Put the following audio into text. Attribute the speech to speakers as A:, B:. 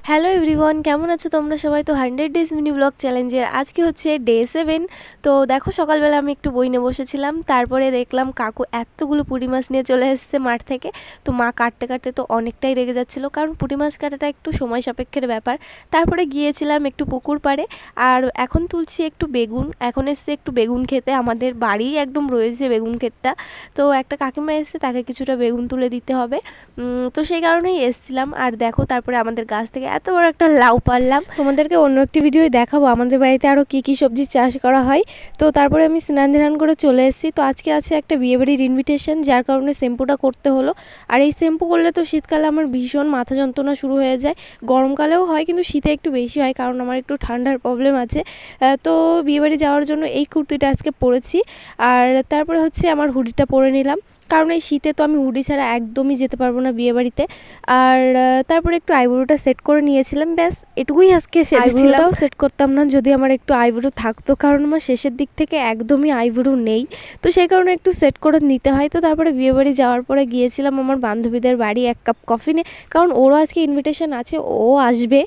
A: Hello everyone, কেমন আছো তোমরা সবাই? তো 100 ডেজ মিনি ব্লগ চ্যালেঞ্জের আজকে হচ্ছে ডে 7। তো দেখো সকালবেলা আমি একটু বই নিয়ে বসেছিলাম, তারপরে দেখলাম কাকু এতগুলো পুঁটি মাছ নিয়ে চলে এসেছে মাঠ থেকে। তো মা কাটতে কাটতে তো অনেকটাই রেগে যাচ্ছিলো, কারণ পুঁটি মাছ কাটাটা একটু সময় সাপেক্ষের ব্যাপার। তারপরে গিয়েছিলাম একটু পুকুর পাড়ে, আর এখন তুলছি একটু বেগুন। এখন এসছে একটু বেগুন খেতে, আমাদের বাড়ি একদম রয়েছে বেগুন ক্ষেতটা। তো একটা কাকিমা এসছে, তাকে কিছুটা বেগুন তুলে দিতে হবে। তো সেই কারণেই এসছিলাম। আর দেখো তারপরে আমাদের গাছ থেকে এত বড় একটা লাউ পারলাম। তোমাদেরকে অন্য একটি ভিডিওয় দেখাবো আমাদের বাড়িতে আরও কী কী সবজি চাষ করা হয়। তো তারপরে আমি স্নান ধ্যান করে চলে এসেছি। তো আজকে আছে একটা বিয়েবাড়ির ইনভিটেশন, যার কারণে শ্যাম্পুটা করতে হলো। আর এই শ্যাম্পু করলে তো শীতকালে আমার ভীষণ মাথা যন্ত্রণা শুরু হয়ে যায়। গরমকালেও হয়, কিন্তু শীতে একটু বেশি হয়, কারণ আমার একটু ঠান্ডার প্রবলেম আছে। তো বিয়েবাড়ি যাওয়ার জন্য এই কুর্তিটা আজকে পরেছি। আর তারপরে হচ্ছে আমার হুডিটা পরে নিলাম, কারণ এই শীতে তো আমি হুডি ছাড়া একদমই যেতে পারবো না বিয়েবাড়িতে। আর তারপরে একটু আইব্রোটা সেট করে নিয়েছিলাম, ব্যাস এটুকুই আজকে সেজেছিলাম। আইব্রোটাও সেট করতাম না যদি আমার একটু আইব্রো থাকতো, কারণ আমার শেষের দিক থেকে একদমই আইব্রো নেই। তো সেই কারণে একটু সেট করে নিতে হয়। তো তারপরে বিয়েবাড়ি যাওয়ার পরে গিয়েছিলাম আমার বান্ধবীদের বাড়ি এক কাপ কফি নিয়ে, কারণ ওরও আজকে ইনভিটেশন আছে, ও আসবে।